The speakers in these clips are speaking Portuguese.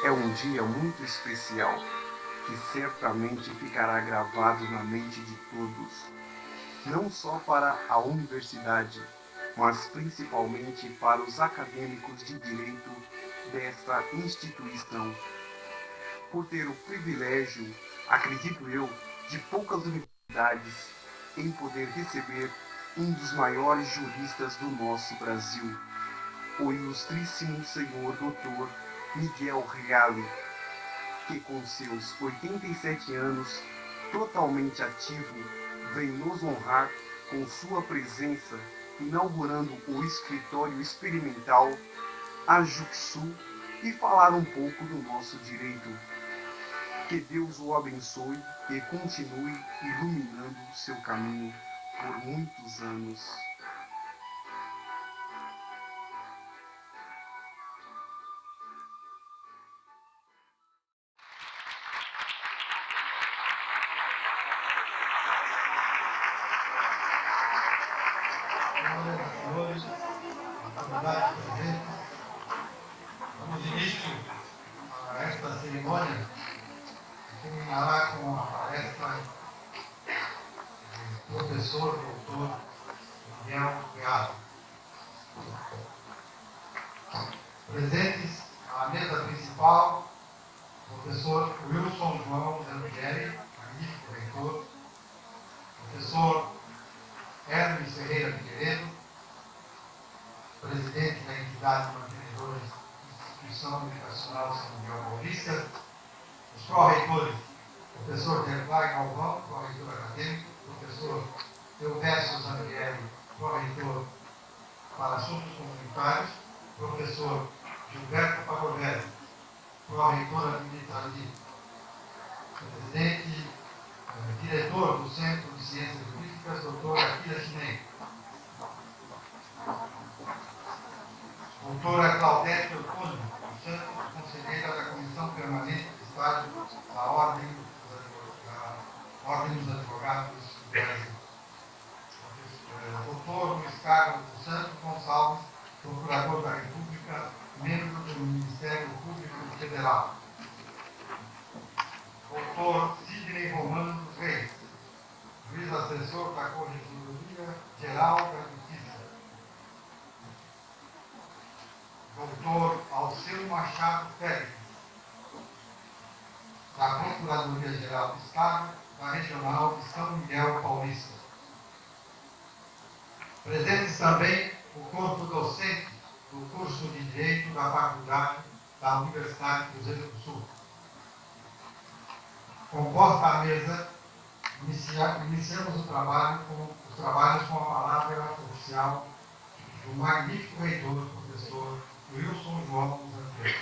é um dia muito especial, que certamente ficará gravado na mente de todos, não só para a universidade, mas principalmente para os acadêmicos de direito desta instituição, por ter o privilégio, acredito eu, de poucas universidades em poder receber um dos maiores juristas do nosso Brasil, o ilustríssimo senhor Dr. Miguel Reale, que com seus 87 anos, totalmente ativo, vem nos honrar com sua presença, inaugurando o escritório experimental Ajuxu e falar um pouco do nosso direito. Que Deus o abençoe e continue iluminando seu caminho por muitos anos. Senhoras e senhores, autoridades presentes, damos início a esta cerimônia que terminará com a palestra do professor doutor Miguel Reale. Presentes à mesa principal, o professor Wilson João Zampieri, magnífico reitor, professor Hermes Ferreira Figueiredo, presidente da entidade mantenedora Instituição Educacional São Miguel Paulista, os pró-reitores, professor Derlai Galvão, pró-reitor acadêmico, professor Eudécio Zampieri, pró-reitor para assuntos comunitários, professor Gilberto Pagovelli, pró-reitor administrativo, presidente, diretor do Centro de Ciências Jurídicas, doutor Akira Chinem, doutora Claudete Ortuno dos Santos, conselheira da Comissão Permanente de Estado da Ordem dos Advogados do Brasil, doutor Luiz Carlos dos Santos Gonçalves, procurador da República, membro do Ministério Público Federal, doutor Sidney Romano dos Reis, juiz assessor da Corregedoria Geral da Justiça, doutor Alceu Machado Félix, da Procuradoria-Geral do Estado, da Regional de São Miguel Paulista. Presentes também o corpo docente do curso de Direito da Faculdade da Universidade Cruzeiro do Sul. Composta a mesa, iniciamos os trabalhos com a palavra oficial do magnífico reitor, professor Wilson João Zampieri.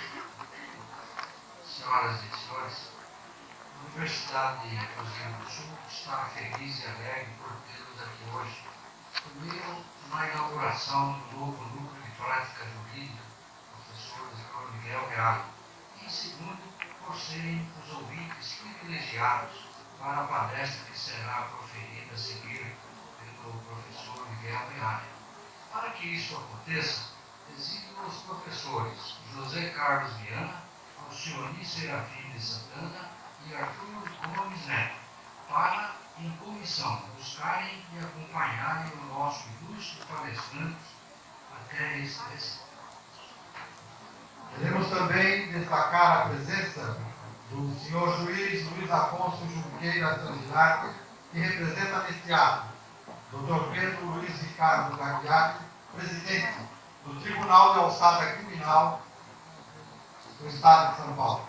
Senhoras e senhores, a Universidade de Cruzeiro do Sul está feliz e alegre por tê-los aqui hoje, primeiro na inauguração do novo núcleo de prática jurídica, professor Dr. Miguel Reale, e segundo, por serem os ouvintes privilegiados para a palestra que será proferida a seguir pelo professor Miguel Reale. Para que isso aconteça, designo os professores José Carlos Viana, Alcione Serafim de Santana e Arthur Gomes Neto, para, em comissão, buscarem e acompanharem o nosso ilustre palestrante até esse recinto. Queremos também destacar a presença do senhor juiz Luiz Afonso Junqueira Sangilato, que representa neste ato, Dr. Pedro Luiz Ricardo Gagliati, presidente do Tribunal de Alçada Criminal do Estado de São Paulo.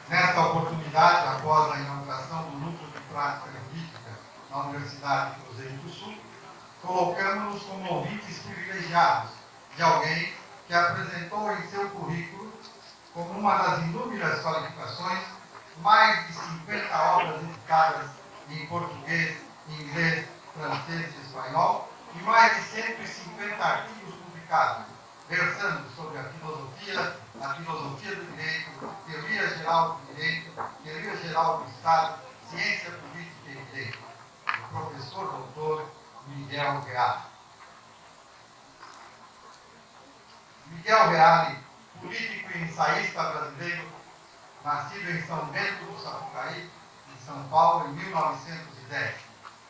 Nesta oportunidade, após a inauguração do Núcleo de Prática Jurídica na Universidade de Cruzeiro do Sul, colocamos-nos como ouvintes privilegiados de alguém que apresentou em seu currículo, como uma das inúmeras qualificações, mais de 50 obras editadas em português, inglês, francês e espanhol, e mais de 150 artigos publicados, versando sobre a filosofia do direito, teoria geral do direito, teoria geral do Estado, ciência política e direito. O professor doutor Miguel Reale. Miguel Reale, político e ensaísta brasileiro, nascido em São Bento do Sapucaí, em São Paulo, em 1910.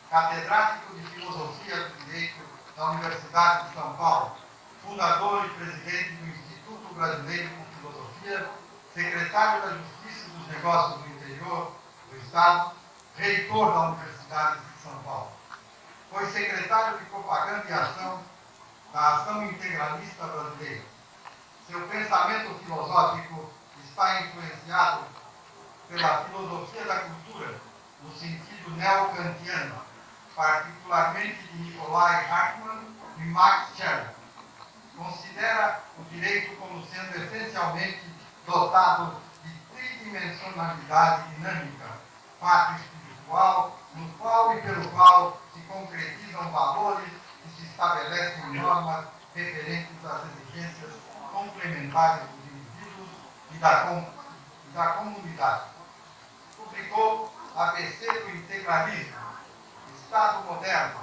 Catedrático de Filosofia do Direito da Universidade de São Paulo, fundador e presidente do Instituto Brasileiro de Filosofia, secretário da Justiça e dos Negócios do Interior do Estado, reitor da Universidade de São Paulo. Foi secretário de Propaganda e Ação da Ação Integralista Brasileira. Seu pensamento filosófico está influenciado pela filosofia da cultura, no sentido neo-kantiano, particularmente de Nikolai Hartmann e Max Scherer. Considera o direito como sendo essencialmente dotado de tridimensionalidade dinâmica, fato espiritual, no qual e pelo qual se concretizam valores e se estabelecem normas referentes às exigências complementares dos indivíduos e da comunidade. Publicou ABC do Integralismo, Estado Moderno,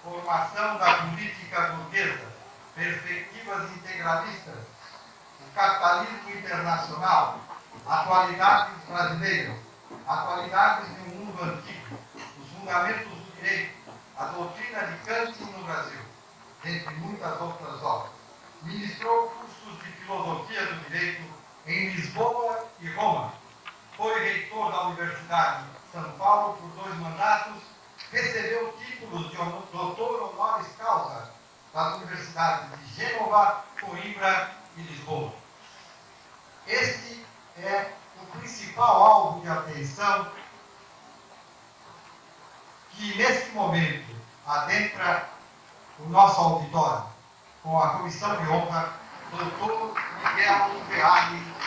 Formação da Política Burguesa, Perspectivas Integralistas, o Capitalismo Internacional, Atualidades Brasileiras, Atualidades de um Mundo Antigo, Os Fundamentos do Direito, a Doutrina de Kant no Brasil, entre muitas outras obras. Ministrou cursos de Filosofia do Direito em Lisboa e Roma. Foi reitor da Universidade de São Paulo por 2 mandatos. Recebeu títulos de doutor honoris causa das universidades de Gênova, Coimbra e Lisboa. Este é o principal alvo de atenção que, neste momento, adentra o nosso auditório, com a comissão de honra, doutor Miguel Reale,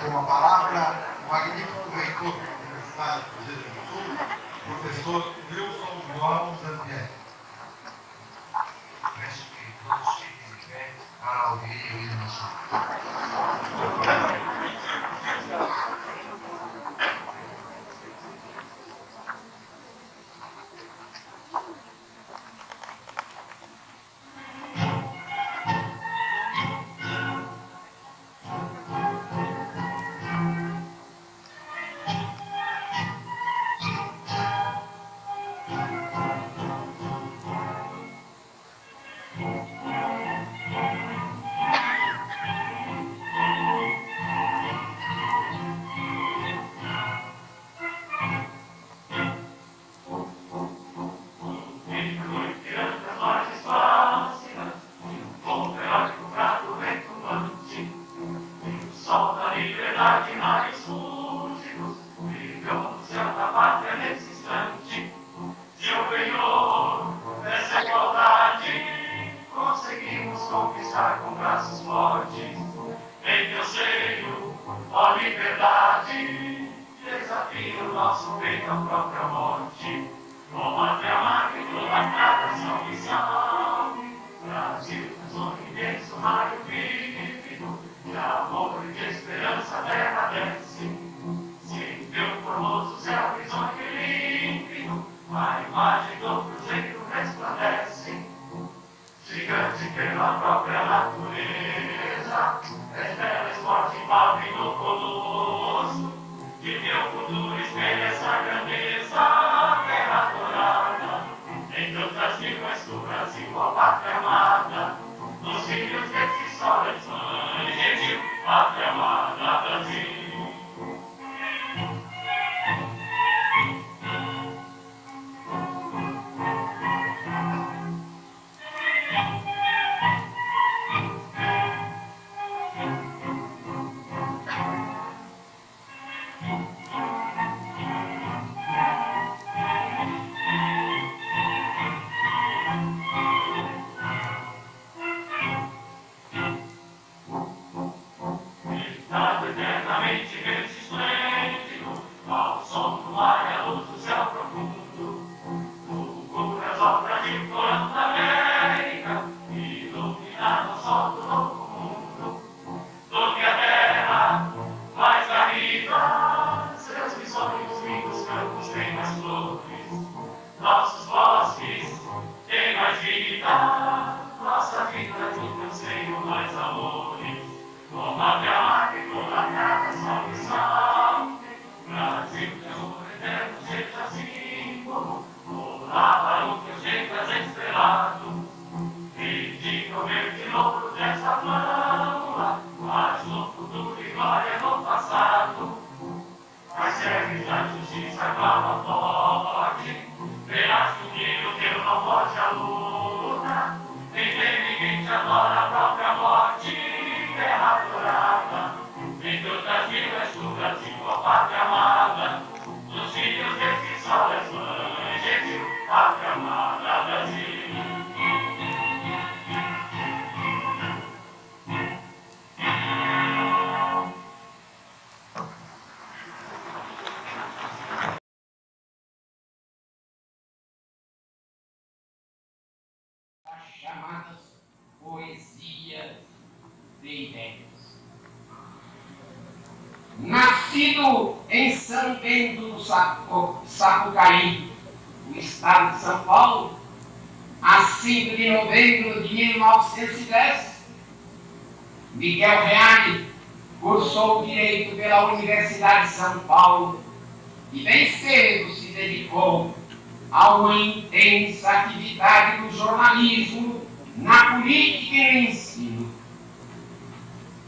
com a palavra, o magnífico reitor da Universidade de Cruzeiro do Sul, professor Wilson João Zampieri. Peço que todos fiquem de pé para ouvir o hino nacional. Conquistar com braços fortes, em teu seio, ó liberdade, desafio o nosso peito à própria morte, combate a máquina idolatrada salvação. Brasil, tesouro imenso, raio vívido, de amor e de esperança a terra desce, se em teu formoso céu horizonte límpido, a imagem do cruzeiro resplandece. Gigante pela própria natureza, és bela esporte embalme no colosso, que teu futuro espelha essa grandeza. som do mar e a luz do céu profundo. Tu cubre as obras de Planta América, iluminado o sol do novo mundo. Do que a terra mais arriba, seus missões lindos campos têm mais flores. Nossos bosques têm mais vida, nossa vida de Deus tem mais amores. Como a terra e toda a terra só missão. Brasil, teu eterno, seja assim como lá o teu jeito estrelado. E diga o verde louro dessa flama, mas no futuro e glória no passado. Mas serve da justiça clama forte, verás que o brilho teu não foge à luna. Nem tem ninguém te adora a própria morte, terra adorada. Entre outras vilas do Brasil, a pátria amada, dos filhos desse sol és mãe, gentil, pátria amada, Brasil. Chamadas poesias de ideias. Nascido em São Bento do Sapucaí, no estado de São Paulo, a 5 de novembro de 1910, Miguel Reale cursou Direito pela Universidade de São Paulo e bem cedo se dedicou a uma intensa atividade do jornalismo na política e no ensino.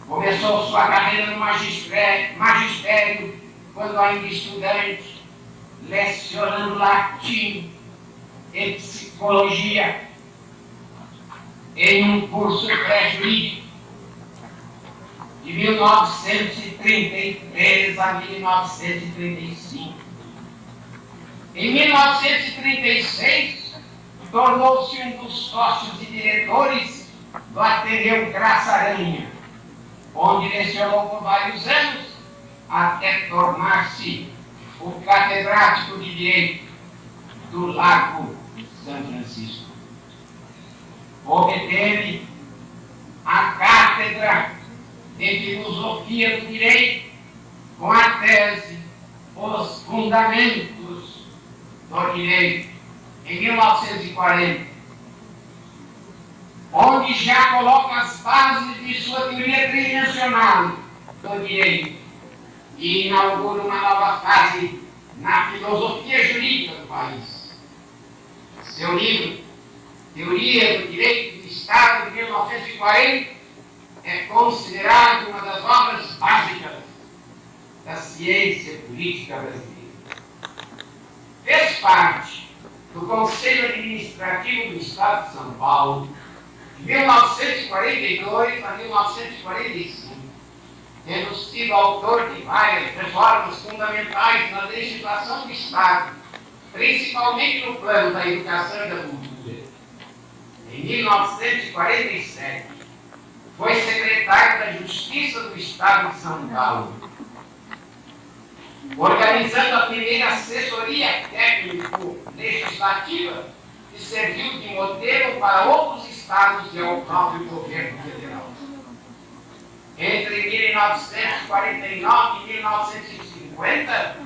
Começou sua carreira no magistério quando ainda estudante, lecionando latim e psicologia em um curso pré-jurídico de 1933 a 1935. Em 1936, tornou-se um dos sócios e diretores do Ateneu Graça Aranha, onde lecionou por vários anos, até tornar-se o catedrático de Direito do Largo São Francisco. Obteve a cátedra de Filosofia do Direito com a tese Os Fundamentos do Direito, em 1940, onde já coloca as bases de sua teoria tridimensional do direito e inaugura uma nova fase na filosofia jurídica do país. Seu livro, Teoria do Direito do Estado, de 1940, é considerado uma das obras básicas da ciência política brasileira. Fez parte do Conselho Administrativo do Estado de São Paulo, de 1942 a 1945, tendo sido autor de várias reformas fundamentais na legislação do Estado, principalmente no plano da educação e da cultura. Em 1947, foi secretário da Justiça do Estado de São Paulo, organizando a primeira assessoria técnico-legislativa que serviu de modelo para outros estados e ao próprio governo federal. Entre 1949 e 1950,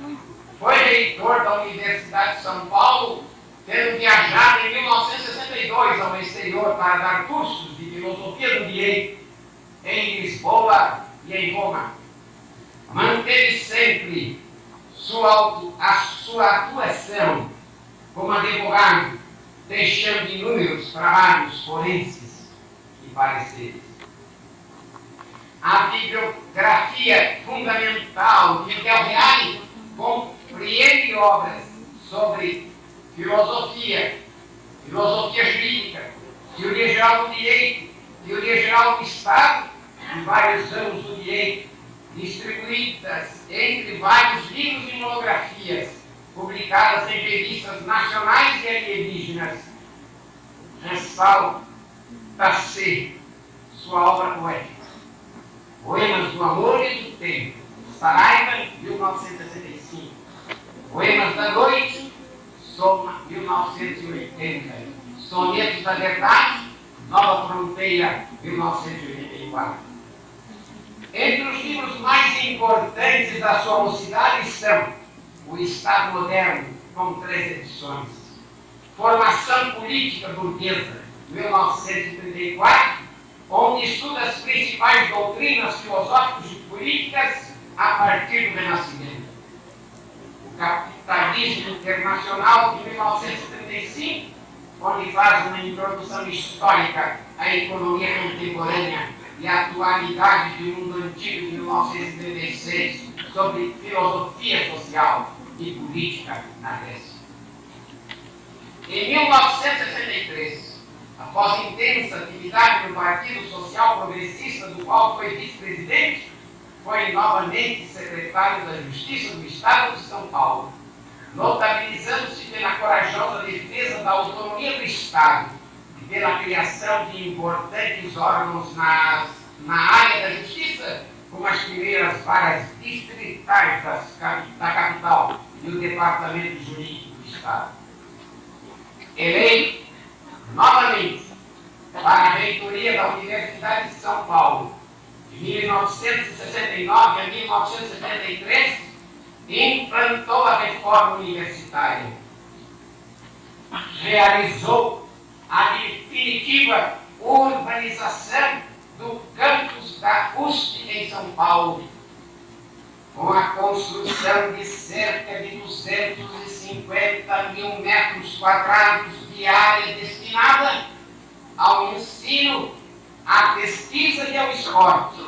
foi reitor da Universidade de São Paulo, tendo viajado em 1962 ao exterior para dar cursos de filosofia do direito em Lisboa e em Roma. Manteve sempre a sua atuação como advogado, deixando inúmeros trabalhos forenses e pareceres. A bibliografia fundamental de Miguel Reale compreende obras sobre filosofia jurídica, teoria geral do direito, teoria geral do Estado e vários ramos do direito, distribuídas entre vários livros e monografias, publicadas em revistas nacionais e alienígenas. Ressalta-se sua obra poética, Poemas do Amor e do Tempo, Saraiva, 1965, Heróis da Noite, soma 1980. Sonetos da Verdade, Nova Fronteira, 1984. Entre os livros mais importantes da sua mocidade estão O Estado Moderno, com 3 edições, Formação Política Burguesa, 1934, onde estuda as principais doutrinas filosóficas e políticas a partir do Renascimento. O Capitalismo Internacional, de 1935, onde faz uma introdução histórica à economia contemporânea e à atualidade do mundo antigo, de 1936, sobre filosofia social e política na Grécia. Em 1963, após intensa atividade no Partido Social Progressista, do qual foi vice-presidente, foi novamente secretário da Justiça do Estado de São Paulo, notabilizando-se pela corajosa defesa da autonomia do Estado e pela criação de importantes órgãos na área da justiça, como as primeiras varas distritais da capital e o Departamento Jurídico do Estado. Eleito novamente para a reitoria da Universidade de São Paulo, de 1969 a 1973, implantou a reforma universitária. Realizou a definitiva urbanização do campus da USP em São Paulo, com a construção de cerca de 250 mil metros quadrados de área destinada ao ensino, à pesquisa e ao esporte,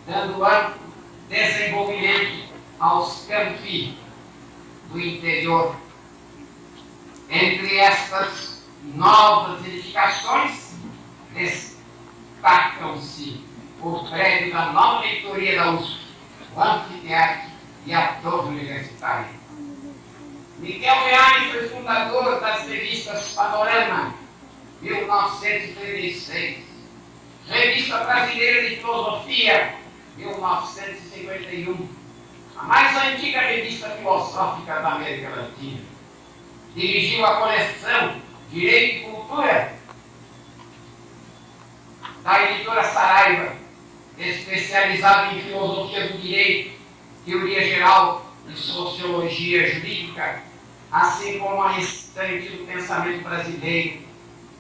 dando amplo desenvolvimento aos campi do interior. Entre estas novas edificações, destacam-se o prédio da nova reitoria da USP, o anfiteatro e a torre universitária. Miguel Reale foi fundador das revistas Panorama, 1936, Revista Brasileira de Filosofia, 1951, a mais antiga revista filosófica da América Latina. Dirigiu a coleção Direito e Cultura da editora Saraiva, especializada em filosofia do direito, teoria geral e sociologia jurídica, assim como a restante do pensamento brasileiro,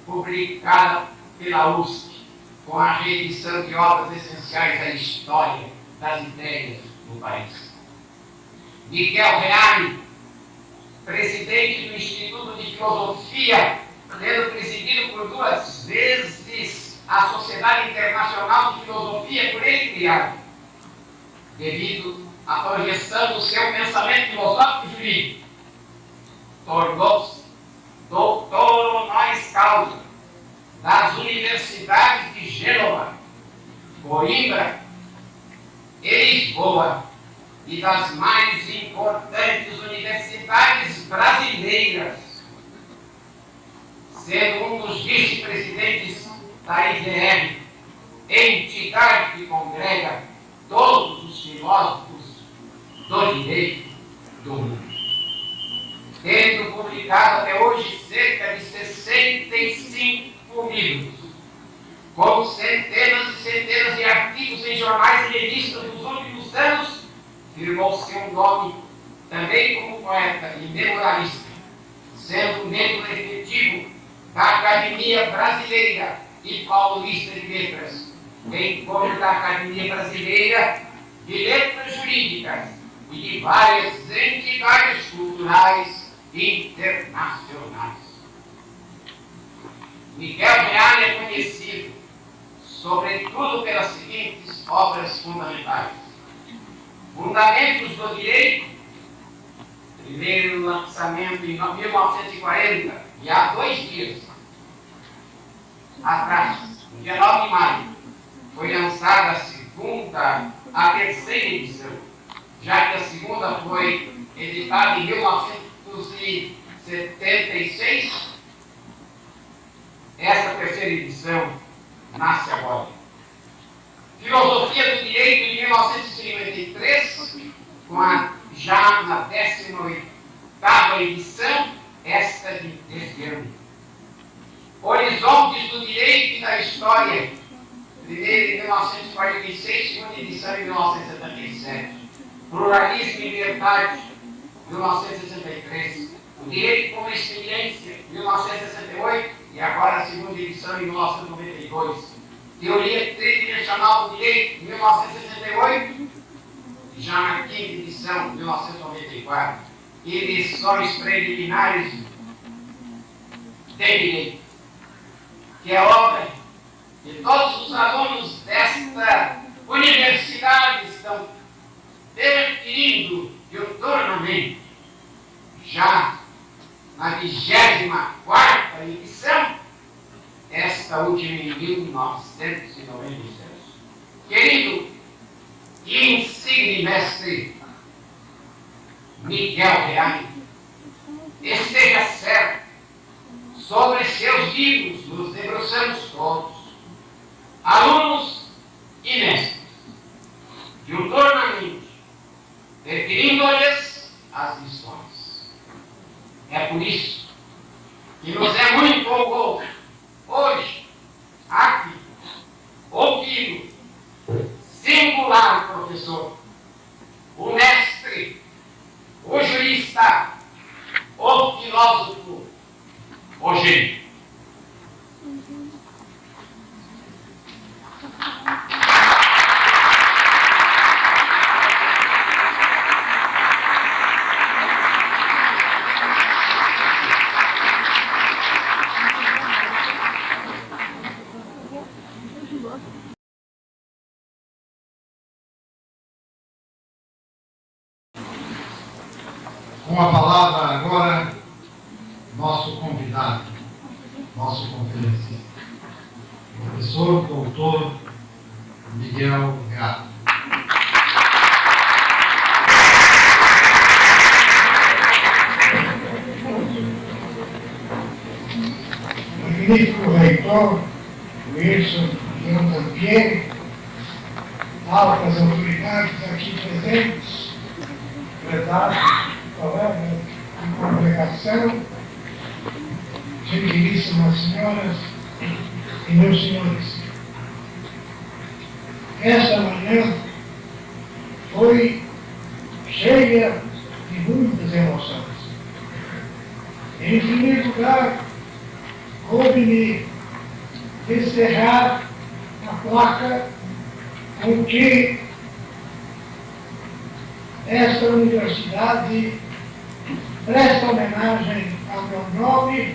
publicada pela USP, com a reedição de obras essenciais da história das ideias do país. Miguel Reale, presidente do Instituto de Filosofia, tendo presidido por 2 vezes a Sociedade Internacional de Filosofia por ele criada, devido à projeção do seu pensamento filosófico jurídico, tornou-se doutor honoris causa das universidades de Gênova, Coimbra e Lisboa e das mais importantes universidades brasileiras, sendo um dos vice-presidentes da IDR, entidade que congrega todos os filósofos do direito do mundo. Tendo publicado até hoje cerca de 65 livros, com centenas e centenas de artigos em jornais e revistas dos últimos anos, firmou seu nome também como poeta e memorialista, sendo membro efetivo da Academia Brasileira e Paulista de Letras, bem como da Academia Brasileira de Letras Jurídicas e de várias entidades culturais internacionais. Miguel Reale é conhecido, sobretudo pelas seguintes obras fundamentais: Fundamentos do Direito, primeiro lançamento em 1940, e há 2 dias atrás, no dia 9 de maio, foi lançada a terceira edição, já que a segunda foi editada em 1976, essa terceira edição nasce agora. Filosofia do Direito, de 1953, já na 18ª a edição esta deste ano. Horizontes do Direito e da História, primeira em 1946, segunda edição em 1977. Pluralismo e Liberdade, 1963. O Direito como Experiência, 1968, e agora a segunda edição em 1992. Teoria Tridimensional do Direito, 1968, e já na quinta edição, 1994. E lições preliminares de Direito, que é obra de todos os alunos desta universidade estão adquirindo diuturnamente, já na 24ª edição, esta última em 1996. Querido e insigne mestre Miguel Reale, esteja certo, sobre seus livros nos debruçamos todos, alunos e mestres, diuturnamente, referindo-lhes as lições. É por isso que nos é muito honroso, hoje, aqui, ouvir o singular professor, o mestre, o jurista, o filósofo, o gênio. Com a palavra agora, nosso convidado, nosso conferencista, professor doutor Miguel Reale. Magnífico reitor Wilson João Tampieri, altas autoridades aqui presentes, secretários, colegas de congregação, gentilíssimas senhoras e meus senhores. Esta manhã foi cheia de muitas emoções. Em primeiro lugar, coube-me encerrar a placa com que esta universidade presta homenagem ao meu nome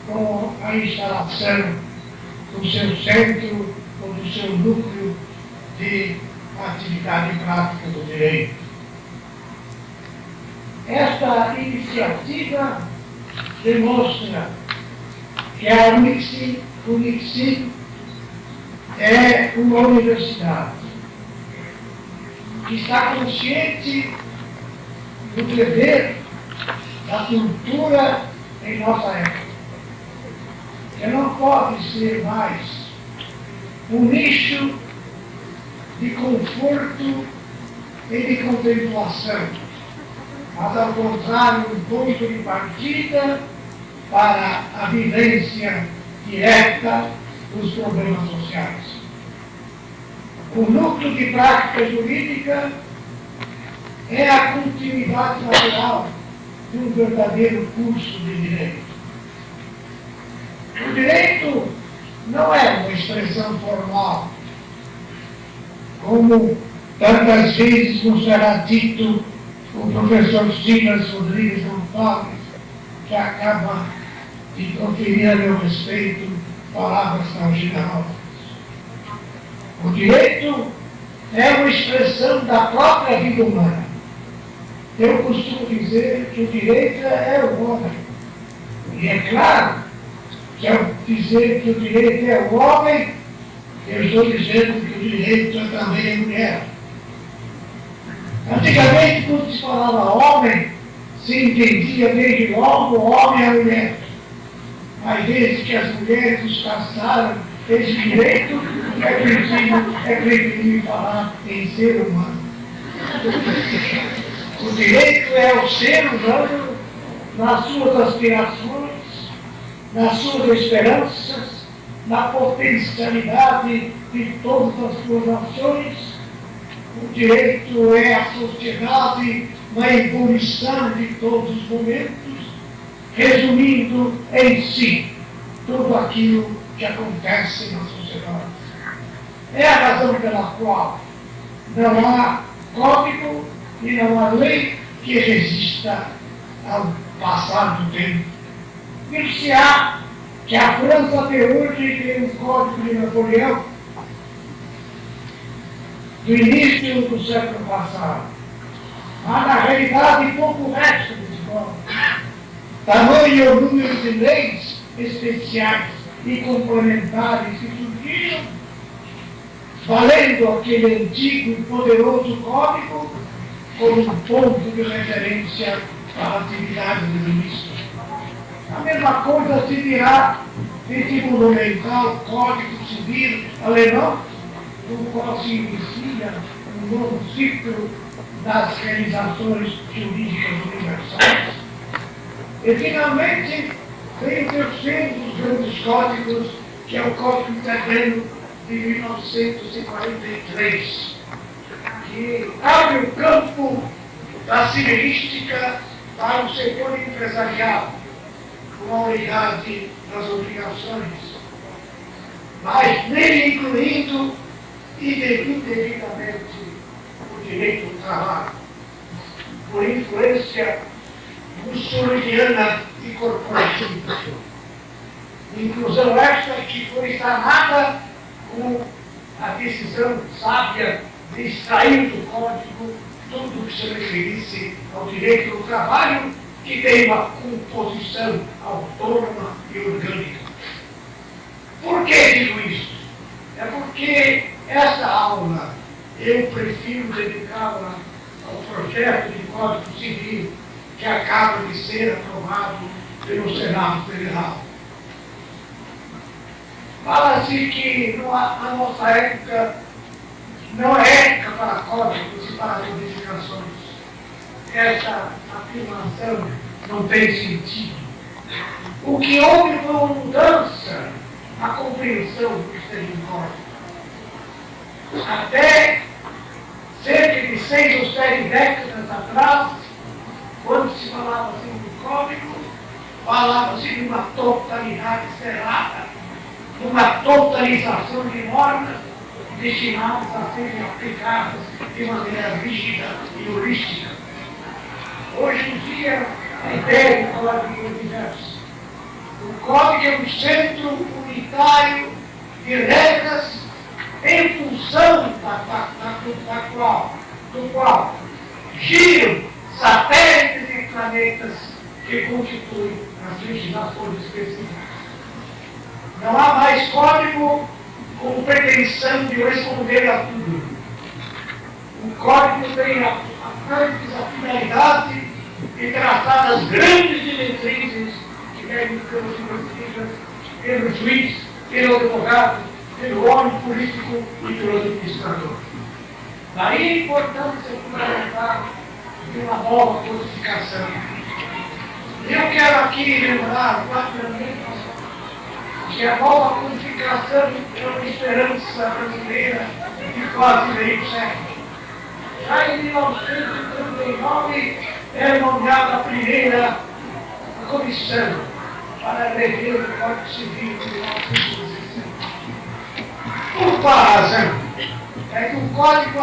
com a instalação do seu centro ou do seu núcleo de atividade prática do direito. Esta iniciativa demonstra que a Unixi é uma universidade que está consciente do dever da cultura em nossa época, que não pode ser mais um nicho de conforto e de contemplação, mas ao contrário, um ponto de partida para a vivência direta dos problemas sociais. O núcleo de prática jurídica é a continuidade natural de um verdadeiro curso de direito. O direito não é uma expressão formal, como tantas vezes nos será dito o professor Silas Rodrigues Gonçalves, que acaba de proferir a meu respeito palavras tão generosas. O direito é uma expressão da própria vida humana. Eu costumo dizer que o direito é o homem. E é claro que ao dizer que o direito é o homem, eu estou dizendo que o direito é também a mulher. Antigamente, quando se falava homem, se entendia desde logo o homem e a mulher. Mas desde que as mulheres os caçaram esse direito, é preferível falar em ser humano. O direito é o ser humano nas suas aspirações, nas suas esperanças, na potencialidade de todas as suas ações. O direito é a sociedade na evolução de todos os momentos, resumindo em si tudo aquilo que acontece na sociedade. É a razão pela qual não há código e não há lei que resista ao passar do tempo. Dir-se-á que a França até hoje tem um código de Napoleão do início do século passado. Mas, na realidade, pouco resta desse código. Tamanho o número de leis especiais e complementares que surgiram, valendo aquele antigo e poderoso código como um ponto de referência para a atividade do ministro. A mesma coisa se dirá desse monumental Código Civil alemão, no qual se inicia um novo ciclo das realizações jurídicas universais. E, finalmente, vem o terceiro dos grandes códigos, que é o Código Terreno de 1943, que abre o campo da civilística para o setor empresarial, com a unidade das obrigações, mas nele incluindo indevidamente o direito do trabalho, por influência mussoliana e corporativa. Inclusão esta que foi sanada com a decisão sábia de extrair do Código tudo que se referisse ao direito do trabalho, que tem uma composição autônoma e orgânica. Por que digo isso? É porque essa aula eu prefiro dedicá-la ao projeto de Código Civil que acaba de ser aprovado pelo Senado Federal. Fala-se que na nossa época não é época para códigos e para modificações. Essa afirmação não tem sentido. O que houve foi uma mudança na compreensão do que seria um código. Até cerca de 6 ou 7 décadas atrás, quando se falava assim do código, falava-se de uma totalidade cerrada, de uma totalização de normas destinadas a serem aplicadas de maneira rígida e holística. Hoje em dia, a ideia do código é diversa. O código é um centro unitário de regras em função do qual giram satélites e planetas que constituem as legislações específicas. Não há mais código com pretensão de responder a tudo. O código tem a finalidade de tratar das grandes diretrizes que devem ser submetidas pelo juiz, pelo advogado, pelo homem político e pelo administrador. Daí a importância fundamental de uma nova codificação. Eu quero aqui lembrar, rapidamente, que a nova codificação é uma esperança brasileira de quase meio século. Já em 1939 é nomeada a primeira comissão para rever o Código Civil de 1960. Por qual razão? É que o Código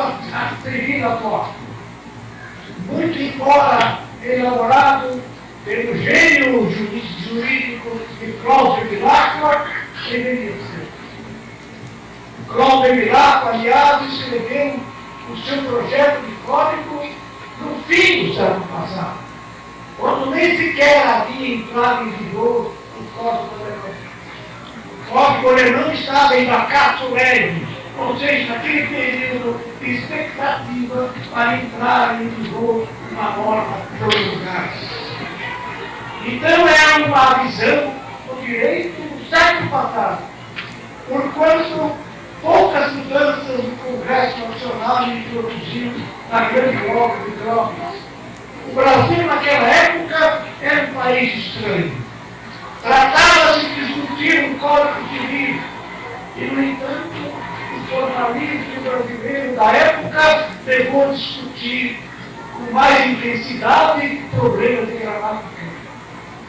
Civil atual, muito embora elaborado pelo gênio jurídico de Cláudio Vilacqua, envelheceu. Cláudio Vilacqua, aliás, escreveu o seu projeto de código no fim do século passado, quando nem sequer havia entrado em vigor o Código Alemão. O Código Alemão estava em vacatio legis, ou seja, naquele período de expectativa para entrar em vigor uma norma promulgada. Então é uma visão do direito do século passado, porquanto poucas mudanças o Congresso Nacional introduziu na grande obra de Groves. O Brasil, naquela época, era um país vou discutir com mais intensidade o problema de Gravataí.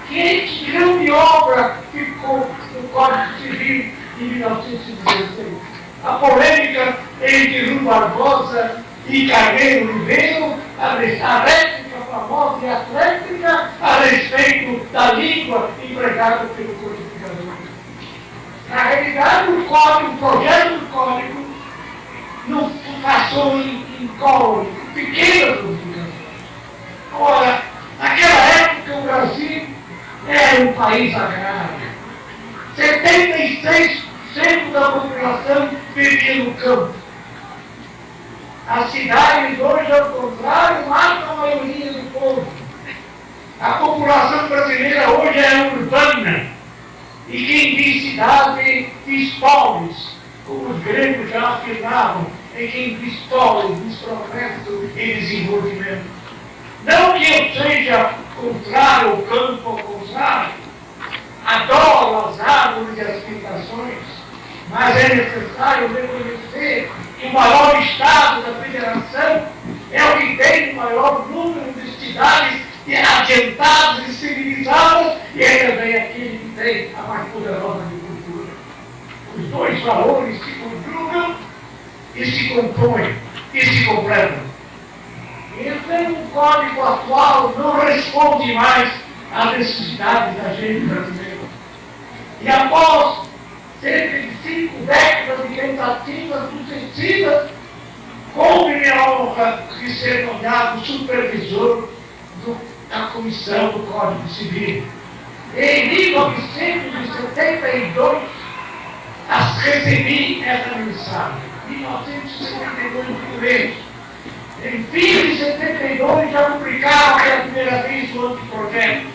Que grande obra ficou no Código Civil de 1916. A polêmica entre Rui Barbosa e Carneiro Ribeiro, a réplica famosa e atlética a respeito da língua empregada pelo codificador. Na realidade, o projeto do código não passou em pequenas modificações. Ora, naquela época o Brasil era um país agrário. 76% da população vivia no campo. As cidades hoje, ao contrário, matam a maioria do povo. A população brasileira hoje é urbana. E quem diz cidade diz pobres, como os gregos já afirmavam, e quem diz pobres diz progresso e desenvolvimento. Não que eu seja contrário ao campo, ao contrário, adoro as árvores e as plantações, mas é necessário reconhecer que o maior estado da federação é o que tem o maior número de cidades adiantadas e civilizadas, e é também aquele que tem a mais poderosa agricultura. Os dois valores se conjugam e se compõem e se completam. Então, o código atual não responde mais às necessidades da gente brasileira. E após cerca de 5 décadas de tentativas sucessivas, coube-me a honra de ser nomeado supervisor da Comissão do Código Civil. Em 1972, recebi essa mensagem. Em 1972, no mês. Em fim de 72, já publicava pela primeira vez o anteprojeto.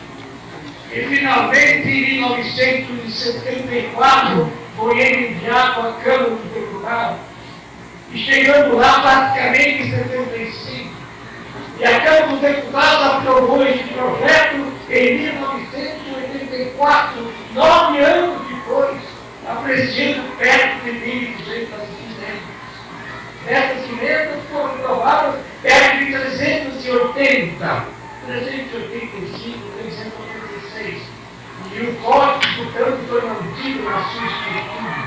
E finalmente, em 1974, foi ele enviado à Câmara dos Deputados. E chegando lá, praticamente em 75. E a Câmara dos Deputados aprovou esse projeto em 1984, 9 anos depois, apreciando perto de 1.200 emendas. Essas emendas foram aprovadas perto de 380, 385, 386. E o código, portanto, foi mantido na sua estrutura.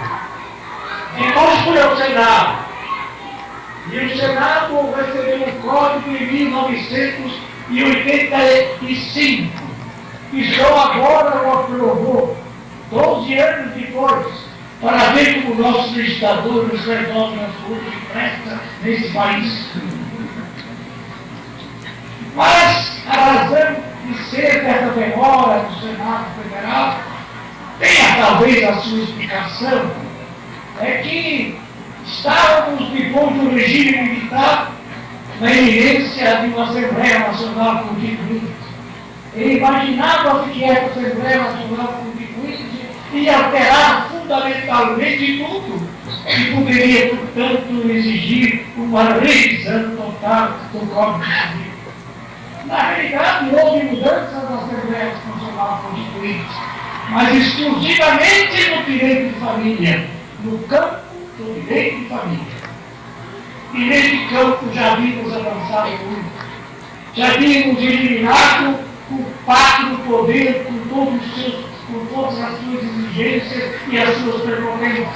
Depois foi ao Senado. E o Senado recebeu o código em 1985. E só agora o aprovou, 12 anos depois, para ver como o nosso legislador nos resolve as coisas que presta nesse país. Mas a razão de ser dessa demora do Senado Federal tenha talvez a sua explicação, é que estávamos depois do regime militar na iminência de uma Assembleia Nacional Constituinte. E imaginava-se que essa Assembleia Nacional Constituinte ia alterar fundamentalmente tudo e poderia, portanto, exigir uma revisão total do Código Civil. Na realidade, houve mudança na Assembleia Nacional Constituinte, mas exclusivamente no direito de família, no campo do direito de família. E nesse campo já vimos avançado muito. Já vimos eliminado o pacto do poder com todas as suas exigências e as suas prerrogativas,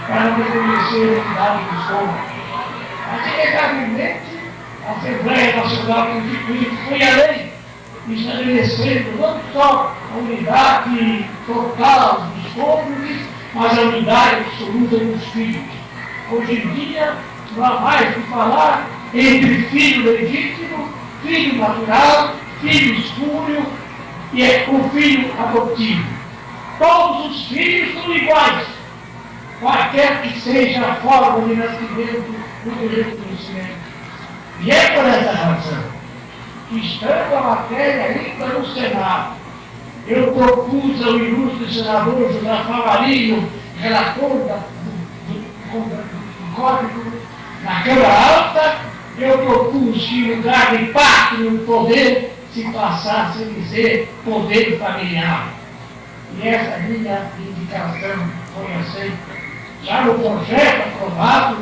para não reconhecer a unidade dos povos. Mas, inegavelmente, a Assembleia Nacional Constituinte foi além, estabelecendo não só a unidade total dos povos, mas a unidade absoluta dos filhos. Hoje em dia, não há mais o que falar entre filho legítimo, filho natural, filho espúrio e o filho adotivo. Todos os filhos são iguais, qualquer que seja a forma de nascimento do reconhecimento. E é por essa razão que, estando a matéria ainda no Senado, eu propus ao ilustre senador José Favarinho, relator do Código na Câmara Alta, eu propus que, em lugar de pátrio no poder, se passasse a dizer poder familiar. E essa minha indicação foi aceita já no projeto aprovado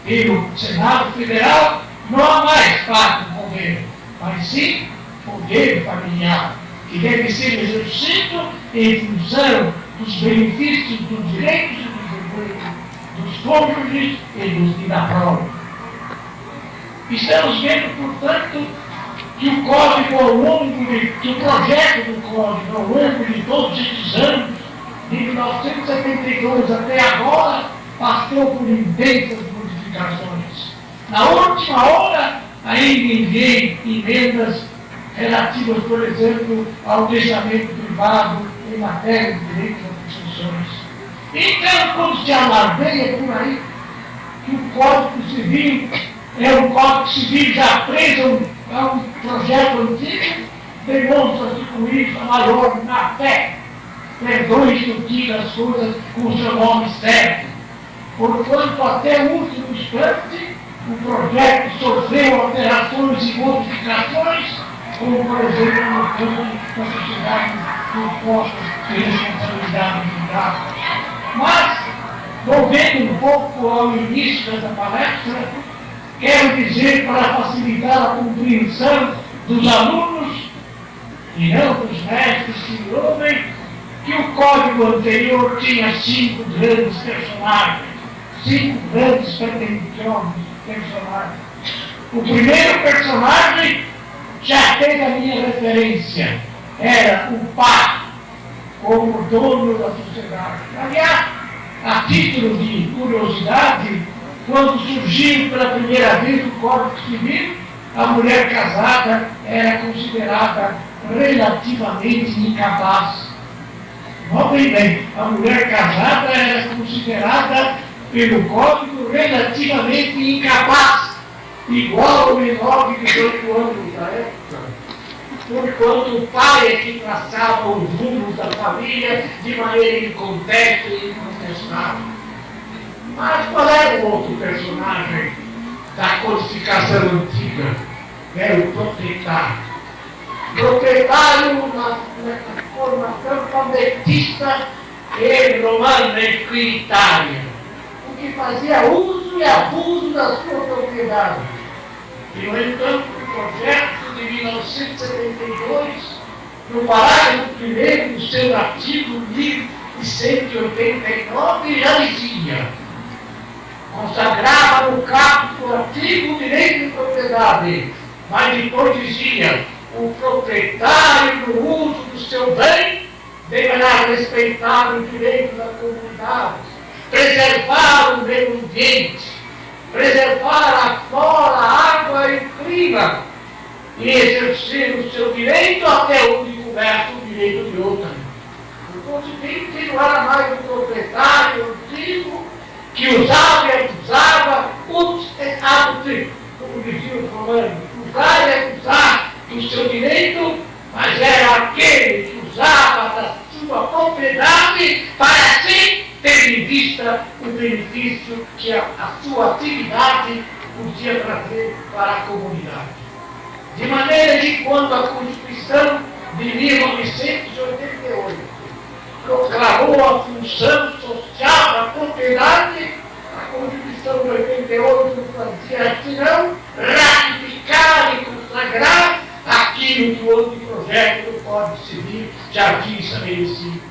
pelo Senado Federal, Não há mais parte do governo, mas sim poder familiar, que deve ser exercido em função dos benefícios, dos direitos e dos deveres dos cônjuges e da prole. Estamos vendo, portanto, que o Código, ao longo que o projeto do Código, ao longo de todos estes anos, de 1972 até agora, passou por intensas modificações. Na última hora, ainda enviei emendas relativas, por exemplo, ao deixamento privado em matéria de direitos das instituições. Então, quando se alardeia por aí que o Código Civil é um Código Civil já preso a um projeto antigo, demonstra-se com isso a maior má fé. Perdoe que eu diga as coisas com o seu nome certo. Porquanto, até o último instante, o projeto sofreu alterações e modificações, como, por exemplo, no campo da sociedade dos postos de responsabilidade mundial. Mas, voltando um pouco ao início dessa palestra, quero dizer, para facilitar a compreensão dos alunos e não dos mestres que ouvem, que o código anterior tinha 5 grandes personagens, 5 grandes personagens. O primeiro personagem já fez a minha referência, era o pai, como dono da sociedade. Aliás, a título de curiosidade, quando surgiu pela primeira vez o Código Civil, a mulher casada era considerada relativamente incapaz. Notem bem, a mulher casada era considerada pelo Código relativamente incapaz, igual ao menor de 18 anos da época. Porquanto o pai é que traçava os rumos da família de maneira inconteste e incontestável. Mas qual era o outro personagem da codificação antiga? Era o proprietário. Proprietário na formação alfabetista e romana equitária, o que fazia uso e abuso da sua propriedade. E, no entanto, o projeto de 1972, no parágrafo 1º do seu artigo 1189, já dizia: consagrava no capítulo artigo o direito de propriedade, mas depois dizia: o proprietário no uso do seu bem deverá respeitar o direito da comunidade, preservar o meio ambiente, preservar a flora, a água e o clima, e exercer o seu direito até onde começa o direito de outrem. O constituinte não era mais um proprietário antigo que usava e abusava, como dizia o romano, usar e abusar do seu direito, mas era aquele que usava da sua propriedade para si ter em vista o benefício que a sua atividade podia trazer para a comunidade. De maneira que, quando a Constituição de 1988 proclamou a função social da propriedade, a Constituição de 88 não fazia senão ratificar e consagrar aquilo que o outro projeto do Código Civil já tinha estabelecido.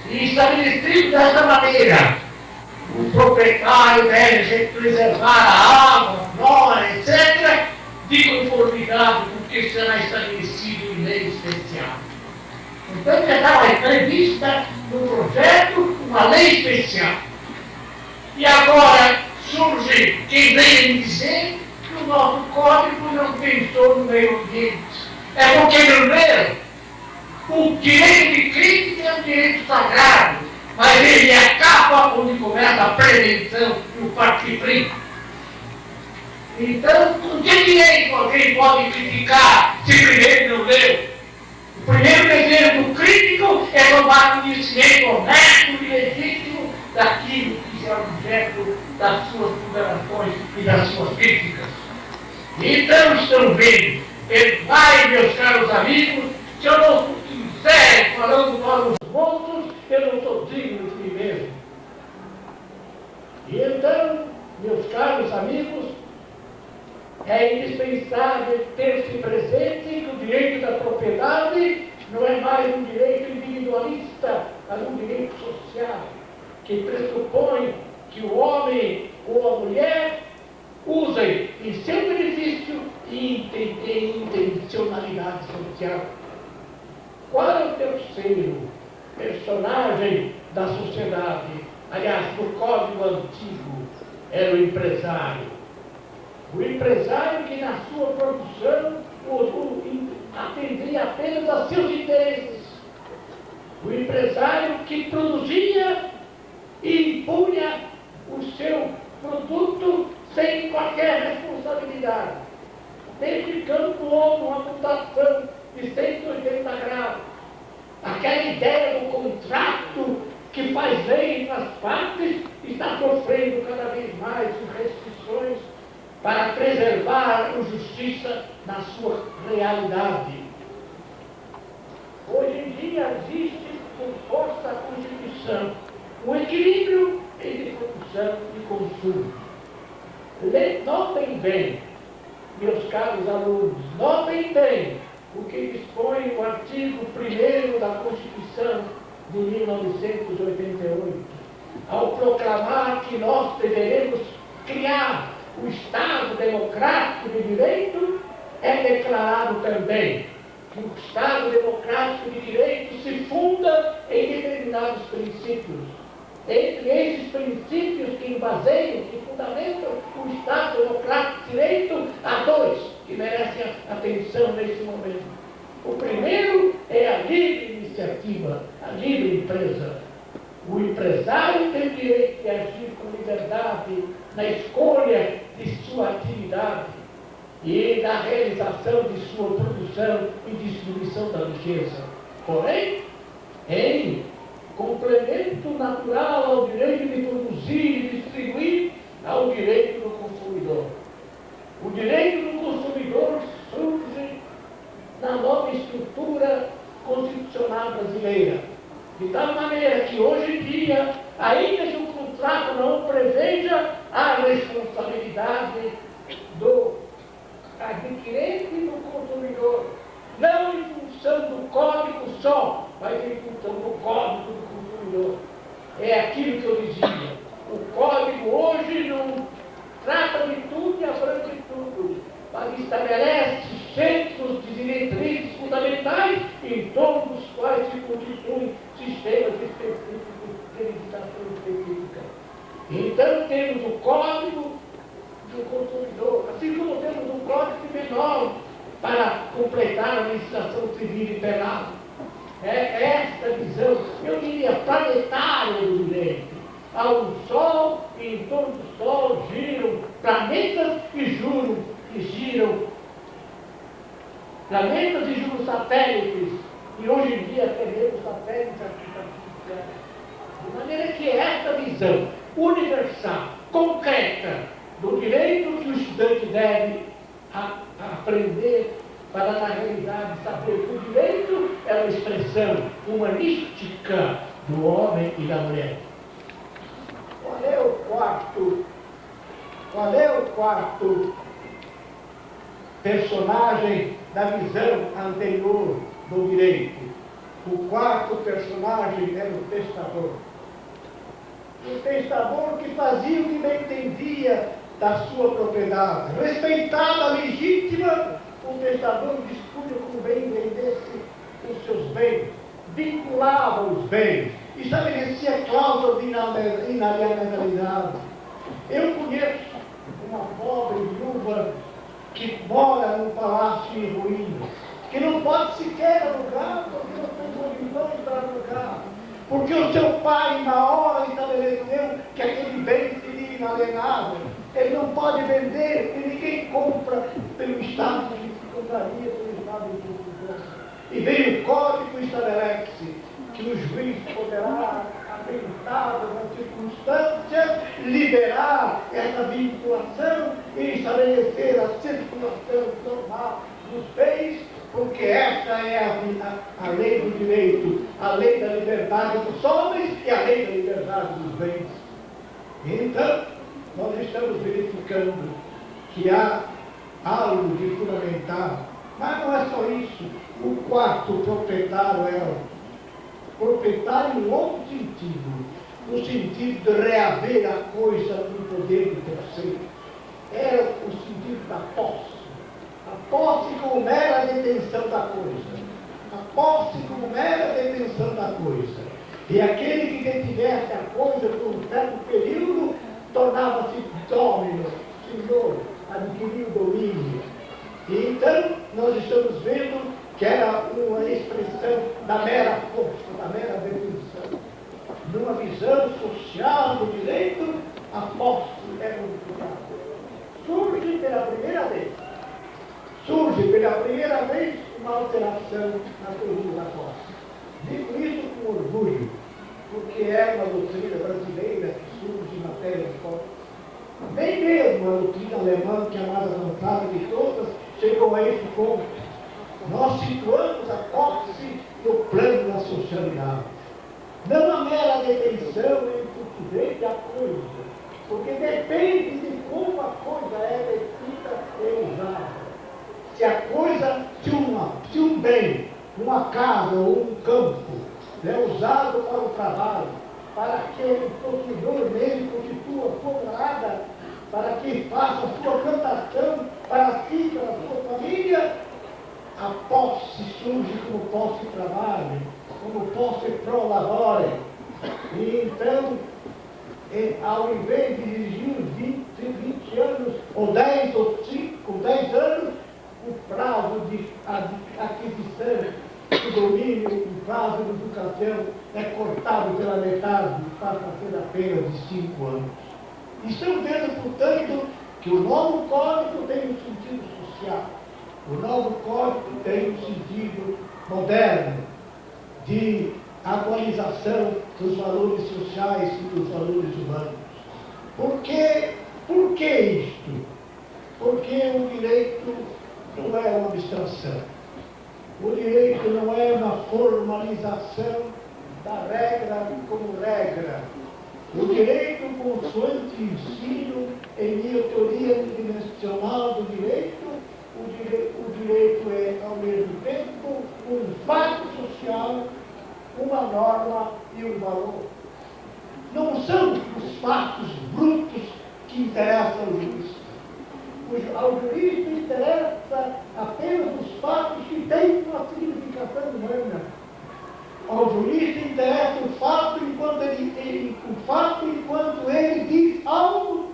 E estabelecido dessa maneira: o proprietário deve preservar a água, a flora, etc., de conformidade com o que será estabelecido em lei especial. Então já estava prevista no projeto uma lei especial. E agora surge quem vem me dizer que o nosso código não pensou no meio ambiente. É porque, primeiro, o direito de crítica é um direito sagrado, mas ele acaba onde começa a prevenção e o participio. Então, com que direito alguém pode criticar se primeiro não leu? O primeiro dever do crítico é tomar conhecimento honesto e legítimo daquilo que é objeto das suas ponderações e das suas críticas. Então, estão vendo, vai, meus caros amigos, se eu não sou sincero falando para os outros, eu não sou digno de mim mesmo. E então, meus caros amigos, é indispensável ter-se presente que o direito da propriedade não é mais um direito individualista, mas um direito social, que pressupõe que o homem ou a mulher usem em seu benefício e em intencionalidade social. Qual é o terceiro personagem da sociedade? Aliás, no Código Antigo, era o empresário. O empresário que na sua produção atendia apenas a seus interesses. O empresário que produzia e impunha o seu produto sem qualquer responsabilidade, verificando o homem uma mutação de 180 graus. Aquela ideia do contrato que faz lei nas partes está sofrendo cada vez mais restrições para preservar a justiça na sua realidade. Hoje em dia existe, com força da Constituição, um equilíbrio entre produção e consumo. Notem bem, meus caros alunos, notem bem o que dispõe o artigo 1º da Constituição de 1988, ao proclamar que nós deveremos criar o Estado democrático de direito. É declarado também que o Estado democrático de direito se funda em determinados princípios. Entre esses princípios que embaseiam, que fundamentam o Estado democrático de direito, há dois que merecem atenção nesse momento. O primeiro é a livre iniciativa, a livre empresa. O empresário tem o direito de agir com liberdade na escolha de sua atividade e na realização de sua produção e distribuição da riqueza. Porém, em complemento natural ao direito de produzir e distribuir, ao direito do consumidor. O direito do consumidor surge na nova estrutura constitucional brasileira, de tal maneira que hoje em dia, ainda que o contrato não preveja a responsabilidade do adquirente e do consumidor, não em função do código só, mas em função do código do consumidor. É aquilo que eu dizia. O código hoje não trata de tudo e abrange tudo, mas estabelece centros de diretrizes fundamentais em torno dos quais se constituem sistemas específicos de legislação específica. Então temos o código do consumidor, assim como temos um código menor para completar a legislação civil e penal. É esta visão, eu diria, planetária do direito. Há um sol e em torno do sol giram planetas e giram planetas e giram satélites. E hoje em dia teremos satélites artificiais. De maneira que esta visão universal, concreta, do direito que o estudante deve aprender para, na realidade, saber que o direito é uma expressão humanística do homem e da mulher. Qual é o quarto personagem da visão anterior do direito? O quarto personagem era o testador. O testador que fazia o que bem entendia da sua propriedade. Respeitada, legítima, o testador dispunha como bem entendesse os seus bens, vinculava os bens, estabelecia cláusulas de inalienabilidade. Eu conheço uma pobre viúva que mora num palácio em ruínas, que não pode sequer alugar, porque não tem condições para alugar, porque o seu pai, na hora, estabeleceu que aquele bem seria inalienável. Ele não pode vender, porque ninguém compra pelo Estado, que compraria pelo Estado de Portugal. E vem o código e estabelece que o juiz poderá, habilitado nas circunstâncias, liberar essa vinculação e estabelecer a circulação normal dos bens, porque essa é a lei do direito, a lei da liberdade dos homens e a lei da liberdade dos bens. Então, nós estamos verificando que há algo de fundamental. Mas não é só isso. O quarto proprietário era proprietário em outro sentido, no sentido de reaver a coisa no poder de terceiro. Era o sentido da posse. A posse como mera detenção da coisa. A posse como mera detenção da coisa. E aquele que detivesse a coisa por um certo período tornava-se domínio, senhor, adquiriu domínio. E então nós estamos vendo que era uma expressão da mera força, da mera detenção. Numa visão social do direito, a posse é modificada. Surge pela primeira vez uma alteração na teoria da posse. Digo isso com orgulho, porque é uma doutrina brasileira que surge em matéria de posse. Nem mesmo a doutrina alemã, que é a mais avançada de todas, chegou a esse ponto. Nós situamos a posse no plano da socialidade. Não a mera detenção entre o sujeito e a coisa, porque depende de como a coisa é detida e usada. Se a coisa, se um bem, uma casa ou um campo é usado para o trabalho, para que o possuidor dele constitua a sua morada, para que faça a sua plantação para si e para a sua família, a posse surge como posse de trabalho, como posse pro labore. E então, ao invés de dirigir 20 anos, ou 10 ou 5, 10 anos, o prazo de aquisição do domínio, o prazo de educação é cortado pela metade e passa a ser apenas de 5 anos. Estamos vendo, portanto, que o novo código tem um sentido social. O novo código tem um sentido moderno de atualização dos valores sociais e dos valores humanos. Por que isto? Porque o direito não é uma abstração. O direito não é uma formalização da regra como regra. O direito, consoante ensino em minha teoria dimensional do direito, o direito é, ao mesmo tempo, um fato social, uma norma e um valor. Não são os fatos brutos que interessam ao jurista. Ao jurista interessa apenas os fatos que têm uma significação humana. Ao jurista interessa o fato enquanto ele diz algo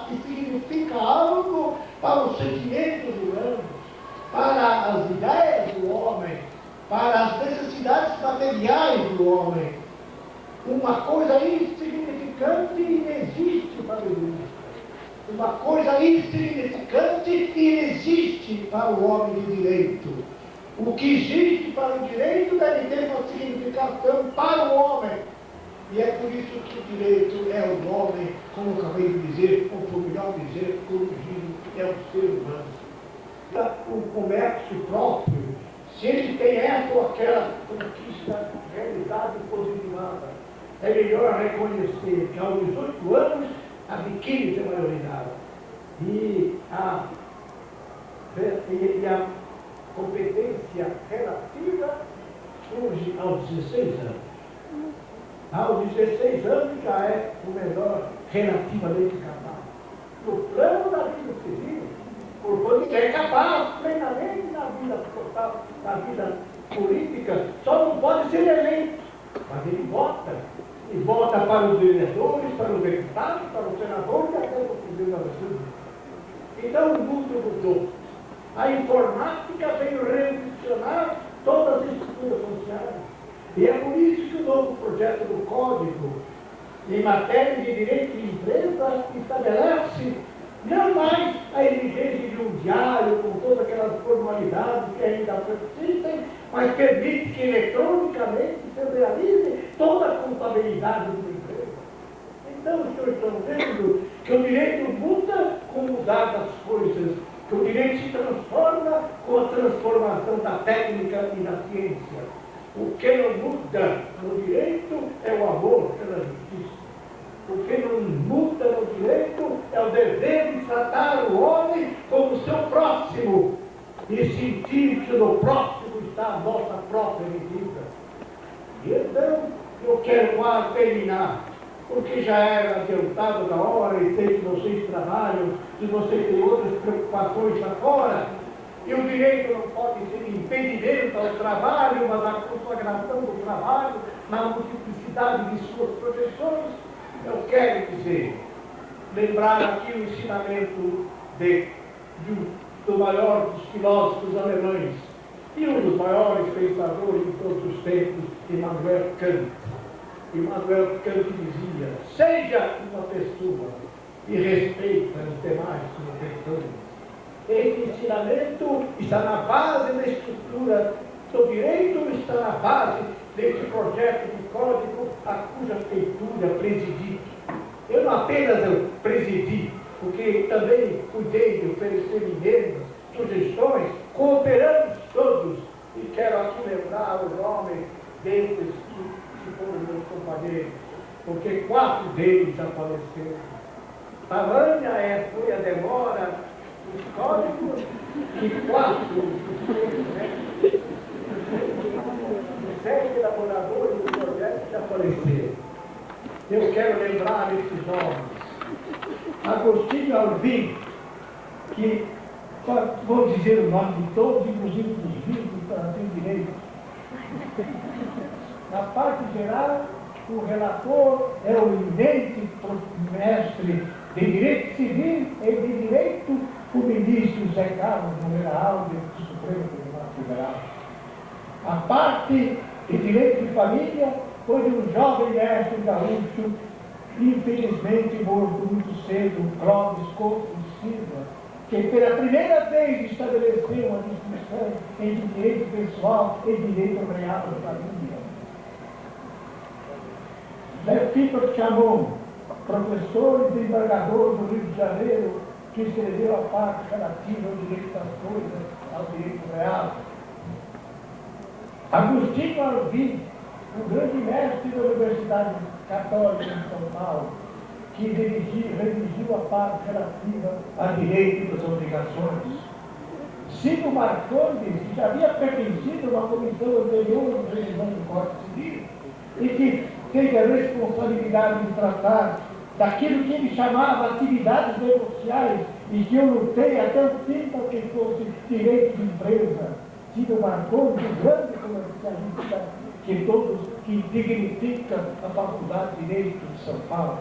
que significa algo para os sentimentos humanos, para as ideias do homem, para as necessidades materiais do homem. Uma coisa insignificante inexiste para o jurista. Uma coisa insignificante inexiste para o homem de direito. O que existe para o direito deve ter uma significação para o homem. E é por isso que o direito é o homem, como eu acabei de dizer, ou por melhor dizer, corrigido, é o ser humano. O comércio próprio, se ele tem essa ou aquela conquista, realidade positivada, é melhor reconhecer que aos 18 anos adquire sua maioridade. E a competência relativa surge aos 16 anos. Aos 16 anos já é o melhor relativamente capaz. No plano da vida civil, porquanto é capaz plenamente na vida social, na vida política, só não pode ser eleito, mas ele vota. E vota para os vereadores, para os deputados, para os senadores e até para o Presidente da República. Então o mundo mudou. A informática veio revolucionar todas as estruturas sociais. E é por isso que o novo projeto do Código, em matéria de direito de empresa, estabelece não mais a exigência de um diário com todas aquelas formalidades que ainda persistem, mas permite que eletronicamente se realize toda a contabilidade de uma empresa. Então, estamos vendo que o direito muda com o mudar das coisas, que o direito se transforma com a transformação da técnica e da ciência. O que não muda no direito é o amor pela justiça. O que nos muda no direito é o dever de tratar o homem como seu próximo e sentir que no próximo está a nossa própria vida. E então, eu quero quase terminar, porque já era adiantado da hora e sei que vocês trabalham, e vocês têm outras preocupações lá fora, e o direito não pode ser impedimento ao trabalho, mas a consagração do trabalho na multiplicidade de suas projeções. Eu quero dizer, lembrar aqui o ensinamento do maior dos filósofos alemães e um dos maiores pensadores de todos os tempos, Immanuel Kant. Immanuel Kant dizia: seja uma pessoa e respeita os demais como pessoas. Esse ensinamento está na base da estrutura do direito, está na base deste projeto de código a cuja feitura presidi. Eu não apenas presidi, porque também cuidei de oferecer emendas, sugestões, cooperamos todos. E quero aqui lembrar os homens desses que foram meus companheiros, porque 4 deles já faleceram. Tamanha foi a demora dos códigos que 4 os 7 elaboradores do projeto já faleceram. Eu quero lembrar esses nomes. Agostinho Alvim, que vou dizer o nome de todos, inclusive dos livros para ter direito. Na parte geral, o relator é o eminente mestre de Direito Civil e de Direito, o ministro Zé Carlos Moreira Alves, do Supremo Tribunal Federal. A parte de Direito de Família foi de um jovem mestre gaúcho, infelizmente morto muito cedo, Clóvis Couto Silva, que pela primeira vez estabeleceu uma distinção entre direito pessoal e direito real da família. Vitor Chamon, professor e desembargador do Rio de Janeiro, que escreveu a parte relativa ao direito das coisas, ao direito real. Agostinho Alvim, o grande mestre da Universidade Católica de São Paulo, que redigiu a parte relativa a direito e das obrigações. Ciro Marcondes, que já havia pertencido a uma comissão anterior de revisão do Código Civil, e que teve a responsabilidade de tratar daquilo que ele chamava atividades negociais, e que eu lutei até o fim para que fosse direito de empresa. Ciro Marcondes, um grande comercialista que dignifica a Faculdade de Direito de São Paulo.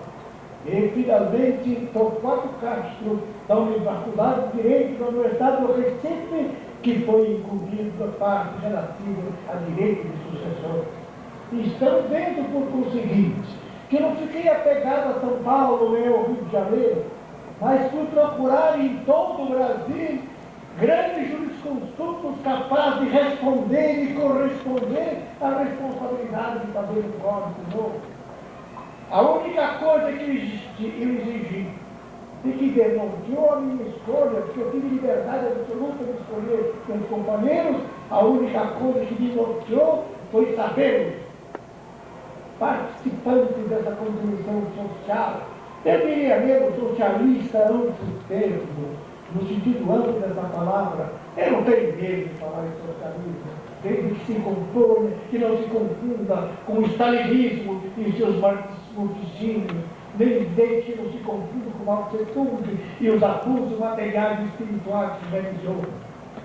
E, finalmente, Torquato Castro, da Faculdade de Direito da Universidade do Recife, que foi incluído na parte relativa a direito de sucessão. Estão vendo, por conseguinte, que não fiquei apegado a São Paulo nem ao Rio de Janeiro, mas fui procurar em todo o Brasil grandes jurisconsultos capazes de responder e corresponder à responsabilidade de fazer um código novo. A única coisa que eu exigi e que demonstrou a minha escolha, porque eu tive liberdade absoluta de escolher meus companheiros, a única coisa que demonstrou foi sabermos, participantes dessa contribuição social, eu diria mesmo socialista amplo termo, no sentido amplo dessa palavra. Eu não tenho medo de falar em socialismo, desde que se componha, que não se confunda com o stalinismo e seus morticínios, nem desde que não se confunda com Mao Tse-tung e os abusos materiais e espirituais que realizou.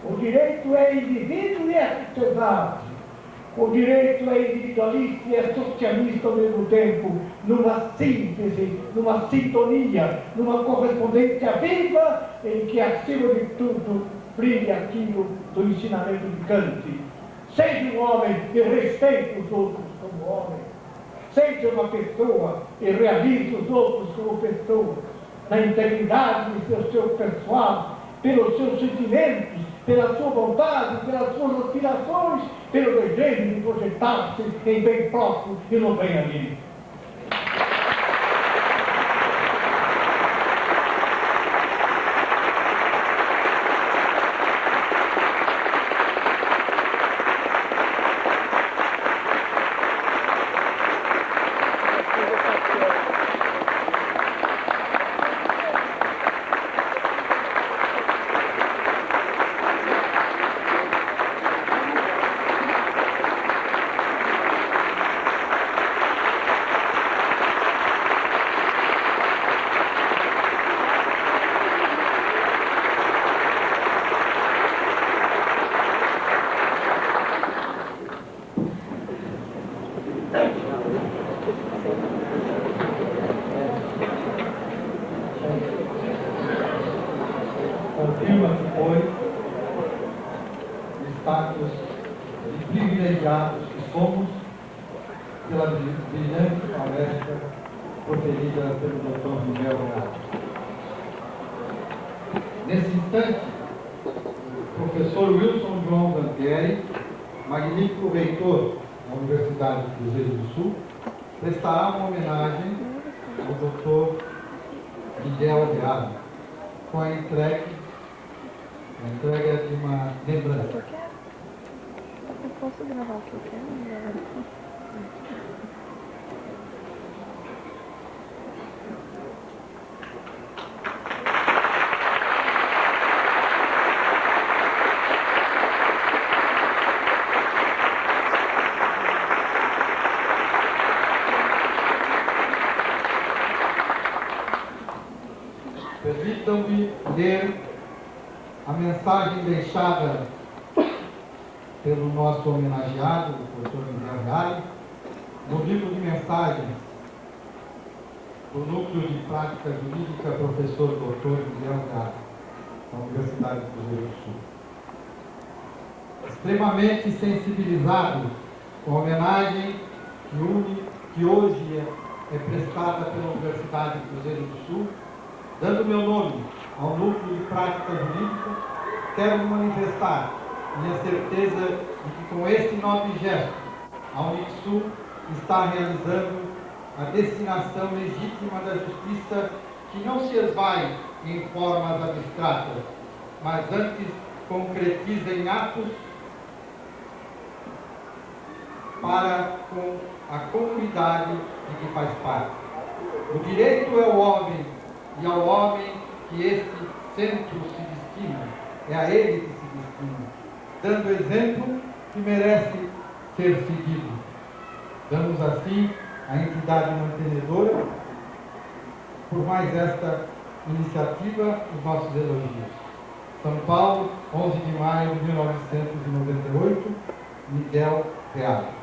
O direito é indivíduo e é sociedade. O direito é individualista e é socialista ao mesmo tempo, numa síntese, numa sintonia, numa correspondência viva, em que, acima de tudo, brilha aquilo do ensinamento de Kant. Seja um homem e respeite os outros como homem. Seja uma pessoa e realize os outros como pessoas, na integridade do seu pessoal, pelos seus sentimentos, pela sua vontade, pelas suas aspirações, pelo desejo de projetar-se em bem próprio e no bem alheio. Confirma-se, pois, o status de privilegiados que somos pela brilhante palestra proferida pelo Dr. Miguel Real. Nesse instante, o professor Wilson João Dantieri, magnífico reitor da Universidade do Cruzeiro do Sul, prestará uma homenagem ao Dr. Miguel Real, com a entrega de uma lembrança. Eu posso gravar o que eu quero? Permitam-me ler a mensagem deixada pelo nosso homenageado, o Dr. Miguel Reale, no livro de mensagens do Núcleo de Prática Jurídica Professor Dr. Miguel Reale, da Universidade do Cruzeiro do Sul. Extremamente sensibilizado com a homenagem que hoje é prestada pela Universidade do Cruzeiro do Sul, dando meu nome ao Núcleo de Prática Jurídica, quero manifestar minha certeza de que com este nobre gesto, a Unixul está realizando a destinação legítima da justiça que não se esvai em formas abstratas, mas antes concretiza em atos para com a comunidade de que faz parte. O direito é o homem, e ao homem que este centro se destina, é a ele que se destina, dando exemplo que merece ser seguido. Damos assim à entidade mantenedora, por mais esta iniciativa, os nossos elogios. São Paulo, 11 de maio de 1998, Miguel Reale.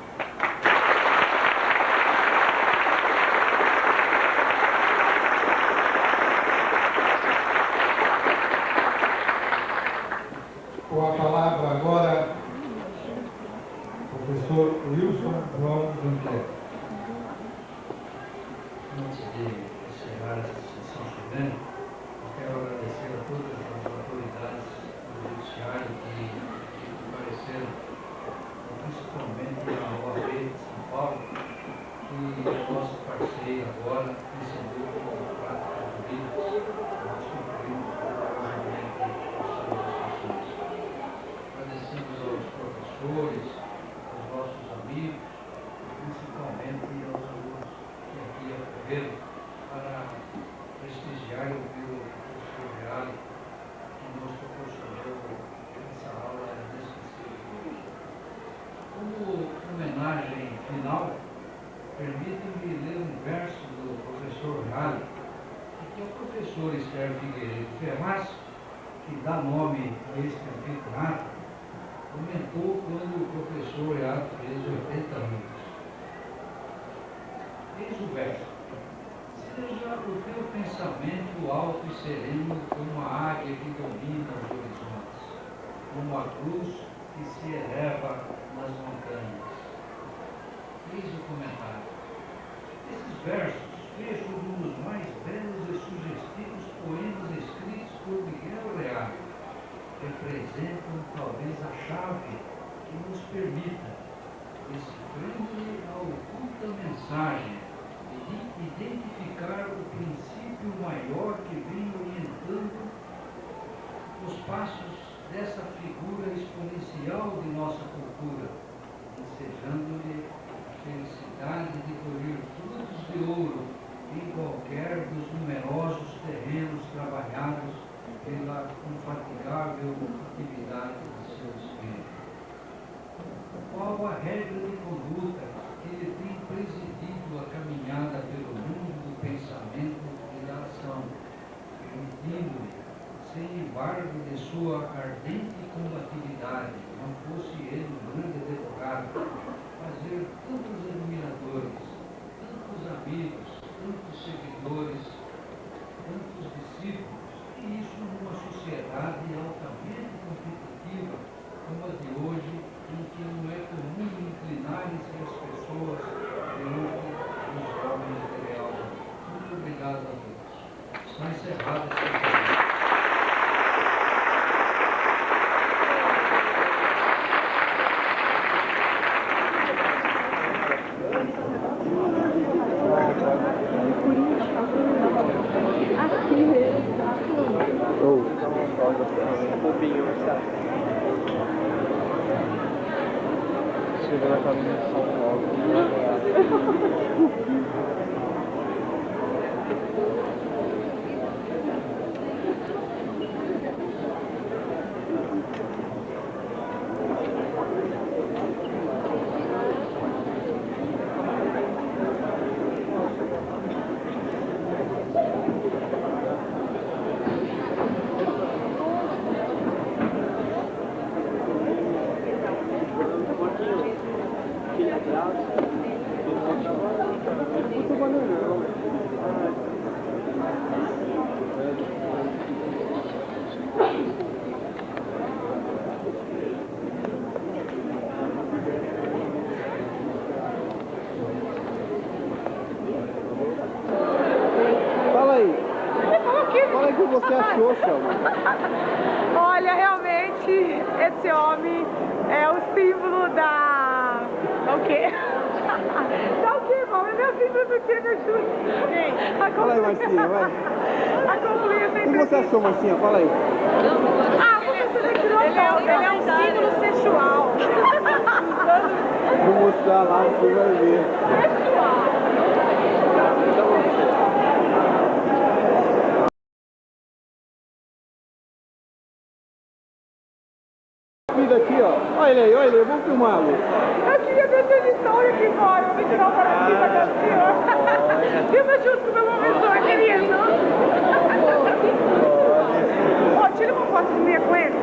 Com a palavra agora, o professor Wilson João Dantieri. Antes de encerrar essa sessão solene, eu quero agradecer a todas as autoridades do Judiciário que compareceram, principalmente a OAB de São Paulo, que é nosso parceiro agora, recebeu como prática jurídica, nós cumprimos rigorosamente as suas instruções. Agradecemos aos professores, aos nossos amigos, e principalmente aos alunos que aqui acorreram para prestigiar e ouvir o professor Reale, que nos proporcionou essa aula inesquecível. Como homenagem final, permitam-me ler um verso do professor Reale, que é o professor Esther Figueiredo Ferraz, que dá nome a este anfiteatro, comentou quando o professor Reale fez 80 anos. Eis o verso: seja o teu pensamento alto e sereno como a águia que domina os horizontes, como a cruz que se eleva nas montanhas. Eis o comentário. Esses versos vejo um dos mais belos e sugestivos poemas escritos por Miguel Reale. Representam talvez a chave que nos permita, decifrando a oculta mensagem, de identificar o princípio maior que vem orientando os passos dessa figura exponencial de nossa cultura, ensejando-lhe a felicidade de colher frutos de ouro em qualquer dos numerosos terrenos trabalhados pela infatigável atividade de seu espírito. Qual a regra de conduta que lhe tem presidido a caminhada pelo mundo do pensamento e da ação, permitindo-lhe, sem embargo de sua ardente combatividade, não fosse ele um grande advogado, fazer tantos admiradores, bobinho, sabe? Chegou na caminha de São Paulo. Fala aí o que você achou, Selma. Olha, realmente, esse homem é o símbolo da... O quê? Da o quê, irmão? É meu símbolo do quê, meu chute? Fala aí, Marcinha, vai. A concluir O que você achou, Marcinha? Fala aí. Ah, o professor ele é um símbolo sexual. Vou mostrar lá, você vai ver. Sexual. Aqui, ó. Olha ele aí, vamos filmá-lo. Eu queria ver essa história aqui fora. Eu vou tirar o coração da casa do senhor. Filma junto com o meu professor, querido. Ô, tira uma foto minha com ele.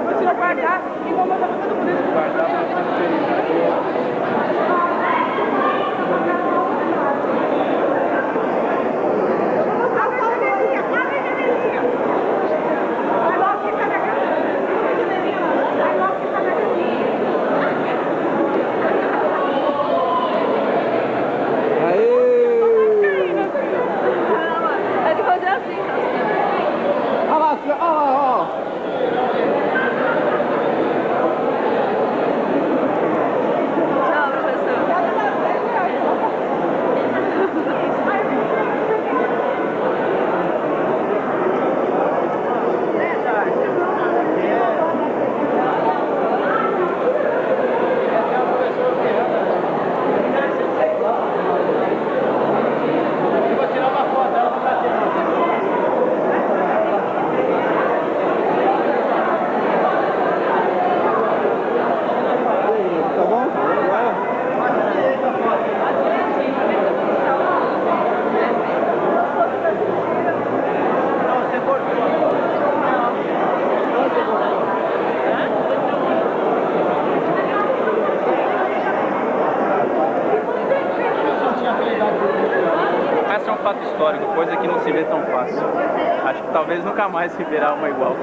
Vou tirar guardar e vou mandar pra todo mundo. Guardar pra Essa é um fato histórico, coisa que não se vê tão fácil. Acho que talvez nunca mais se verá uma igual.